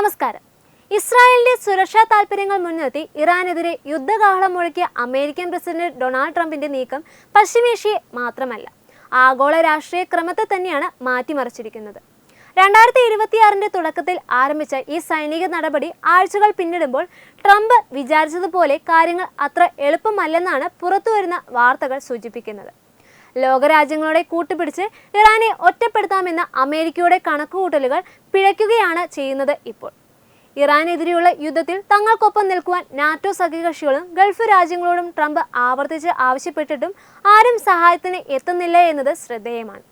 നമസ്കാരം. ഇസ്രായേലിന്റെ സുരക്ഷാ താൽപര്യങ്ങൾ മുൻനിർത്തി ഇറാനെതിരെ യുദ്ധകാഹളം മുഴക്കിയ അമേരിക്കൻ പ്രസിഡന്റ് ഡൊണാൾഡ് ട്രംപിന്റെ നീക്കം പശ്ചിമേഷ്യയെ മാത്രമല്ല, ആഗോള രാഷ്ട്രീയ ക്രമത്തെ തന്നെയാണ് മാറ്റിമറിച്ചിരിക്കുന്നത്. 2026 തുടക്കത്തിൽ ആരംഭിച്ച ഈ സൈനിക നടപടി ആഴ്ചകൾ പിന്നിടുമ്പോൾ ട്രംപ് വിചാരിച്ചതുപോലെ കാര്യങ്ങൾ അത്ര എളുപ്പമല്ലെന്നാണ് പുറത്തുവരുന്ന വാർത്തകൾ സൂചിപ്പിക്കുന്നത്. ലോകരാജ്യങ്ങളുടെ കൂട്ടുപിടിച്ച് ഇറാനെ ഒറ്റപ്പെടുത്താമെന്ന അമേരിക്കയുടെ കണക്കുകൂട്ടലുകൾ പിഴയ്ക്കുകയാണ് ചെയ്യുന്നത്. ഇപ്പോൾ ഇറാനെതിരെയുള്ള യുദ്ധത്തിൽ തങ്ങൾക്കൊപ്പം നിൽക്കുവാൻ നാറ്റോ സഖ്യകക്ഷികളും ഗൾഫ് രാജ്യങ്ങളോടും ട്രംപ് ആവർത്തിച്ച് ആവശ്യപ്പെട്ടിട്ടും ആരും സഹായത്തിന് എത്തുന്നില്ല എന്നത് ശ്രദ്ധേയമാണ്.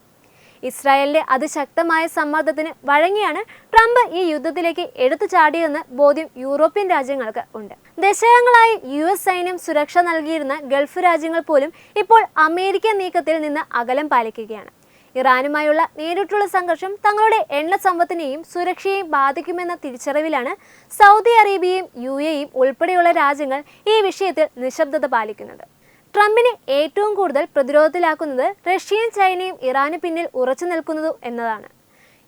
ഇസ്രായേലിന്റെ അതിശക്തമായ സമ്മർദ്ദത്തിന് വഴങ്ങിയാണ് ട്രംപ് ഈ യുദ്ധത്തിലേക്ക് എടുത്തു ചാടിയതെന്ന് ബോധ്യം യൂറോപ്യൻ രാജ്യങ്ങൾക്ക് ഉണ്ട്. ദശകങ്ങളായി US സൈന്യം സുരക്ഷ നൽകിയിരുന്ന ഗൾഫ് രാജ്യങ്ങൾ പോലും ഇപ്പോൾ അമേരിക്കൻ നീക്കത്തിൽ നിന്ന് അകലം പാലിക്കുകയാണ്. ഇറാനുമായുള്ള നേരിട്ടുള്ള സംഘർഷം തങ്ങളുടെ എണ്ണ സമ്പത്തിനെയും സുരക്ഷയെയും ബാധിക്കുമെന്ന തിരിച്ചറിവിലാണ് സൗദി അറേബ്യയും UAEയും ഉൾപ്പെടെയുള്ള രാജ്യങ്ങൾ ഈ വിഷയത്തിൽ നിശബ്ദത പാലിക്കുന്നത്. ട്രംപിനെ ഏറ്റവും കൂടുതൽ പ്രതിരോധത്തിലാക്കുന്നത് റഷ്യയും ചൈനയും ഇറാന് പിന്നിൽ ഉറച്ചു നിൽക്കുന്നത് എന്നതാണ്.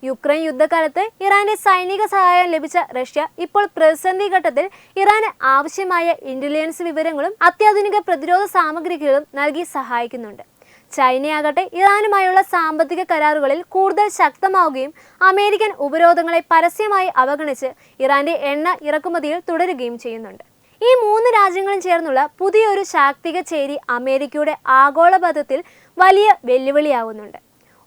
യുക്രൈൻ യുദ്ധകാലത്ത് ഇറാന്റെ സൈനിക സഹായം ലഭിച്ച റഷ്യ ഇപ്പോൾ പ്രതിസന്ധി ഘട്ടത്തിൽ ഇറാന് ആവശ്യമായ ഇന്റലിജൻസ് വിവരങ്ങളും അത്യാധുനിക പ്രതിരോധ സാമഗ്രികളും നൽകി സഹായിക്കുന്നുണ്ട്. ചൈനയാകട്ടെ ഇറാനുമായുള്ള സാമ്പത്തിക കരാറുകളിൽ കൂടുതൽ ശക്തമാവുകയും അമേരിക്കൻ ഉപരോധങ്ങളെ പരസ്യമായി അവഗണിച്ച് ഇറാന്റെ എണ്ണ ഇറക്കുമതിയിൽ തുടരുകയും ചെയ്യുന്നുണ്ട്. ഈ മൂന്ന് രാജ്യങ്ങളും ചേർന്നുള്ള പുതിയൊരു ശാക്തിക ചേരി അമേരിക്കയുടെ ആഗോളബദ്ധത്തിൽ വലിയ വെല്ലുവിളിയാവുന്നുണ്ട്.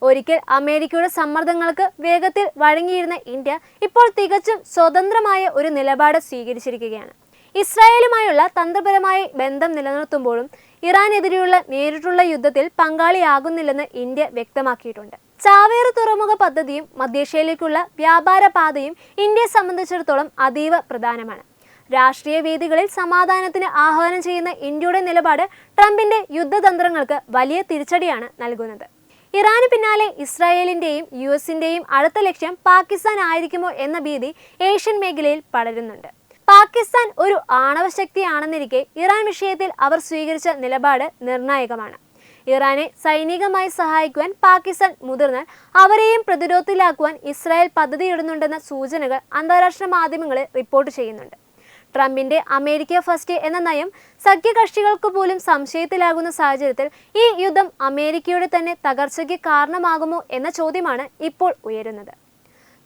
ഒരിക്കൽ അമേരിക്കയുടെ സമ്മർദ്ദങ്ങൾക്ക് വേഗത്തിൽ വഴങ്ങിയിരുന്ന ഇന്ത്യ ഇപ്പോൾ തികച്ചും സ്വതന്ത്രമായ ഒരു നിലപാട് സ്വീകരിച്ചിരിക്കുകയാണ്. ഇസ്രായേലുമായുള്ള തന്ത്രപരമായ ബന്ധം നിലനിർത്തുമ്പോഴും ഇറാനെതിരെയുള്ള നേരിട്ടുള്ള യുദ്ധത്തിൽ പങ്കാളിയാകുന്നില്ലെന്ന് ഇന്ത്യ വ്യക്തമാക്കിയിട്ടുണ്ട്. ചാവേർ തുറമുഖ പദ്ധതിയും മധ്യേഷ്യയിലേക്കുള്ള വ്യാപാര പാതയും ഇന്ത്യയെ സംബന്ധിച്ചിടത്തോളം അതീവ പ്രധാനമാണ്. രാഷ്ട്രീയ വേദികളിൽ സമാധാനത്തിന് ആഹ്വാനം ചെയ്യുന്ന ഇന്ത്യയുടെ നിലപാട് ട്രംപിന്റെ യുദ്ധതന്ത്രങ്ങൾക്ക് വലിയ തിരിച്ചടിയാണ് നൽകുന്നത്. ഇറാന് പിന്നാലെ ഇസ്രായേലിന്റെയും USന്റെയും അടുത്ത ലക്ഷ്യം പാകിസ്ഥാൻ ആയിരിക്കുമോ എന്ന ഭീതി ഏഷ്യൻ മേഖലയിൽ പടരുന്നുണ്ട്. പാകിസ്ഥാൻ ഒരു ആണവശക്തിയാണെന്നിരിക്കെ ഇറാൻ വിഷയത്തിൽ അവർ സ്വീകരിച്ച നിലപാട് നിർണായകമാണ്. ഇറാനെ സൈനികമായി സഹായിക്കുവാൻ പാകിസ്ഥാൻ മുതിർന്നാൽ അവരെയും പ്രതിരോധത്തിലാക്കുവാൻ ഇസ്രായേൽ പദ്ധതിയിടുന്നുണ്ടെന്ന സൂചനകൾ അന്താരാഷ്ട്ര മാധ്യമങ്ങളിൽ റിപ്പോർട്ട് ചെയ്യുന്നുണ്ട്. ട്രംപിന്റെ അമേരിക്ക ഫസ്റ്റ് എന്ന നയം സഖ്യകക്ഷികൾക്ക് പോലും സംശയത്തിലാകുന്ന സാഹചര്യത്തിൽ ഈ യുദ്ധം അമേരിക്കയുടെ തന്നെ തകർച്ചയ്ക്ക് കാരണമാകുമോ എന്ന ചോദ്യമാണ് ഇപ്പോൾ ഉയരുന്നത്.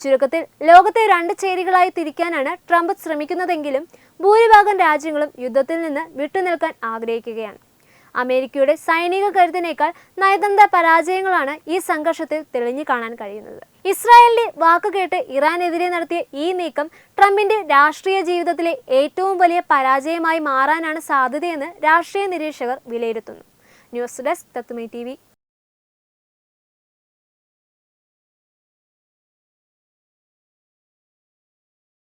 ചുരുക്കത്തിൽ ലോകത്തെ രണ്ട് ചേരികളായി തിരിക്കാനാണ് ട്രംപ് ശ്രമിക്കുന്നതെങ്കിലും ഭൂരിഭാഗം രാജ്യങ്ങളും യുദ്ധത്തിൽ നിന്ന് വിട്ടുനിൽക്കാൻ ആഗ്രഹിക്കുകയാണ്. അമേരിക്കയുടെ സൈനിക കരുത്തിനേക്കാൾ നയതന്ത്ര പരാജയങ്ങളാണ് ഈ സംഘർഷത്തിൽ തെളിഞ്ഞു കാണാൻ കഴിയുന്നത്. ഇസ്രായേലിന്റെ വാക്കുകേട്ട് ഇറാനെതിരെ നടത്തിയ ഈ നീക്കം ട്രംപിന്റെ രാഷ്ട്രീയ ജീവിതത്തിലെ ഏറ്റവും വലിയ പരാജയമായി മാറാനാണ് സാധ്യതയെന്ന് രാഷ്ട്രീയ നിരീക്ഷകർ വിലയിരുത്തുന്നു. ന്യൂസ് ഡെസ്ക് തത്വമൈ TV.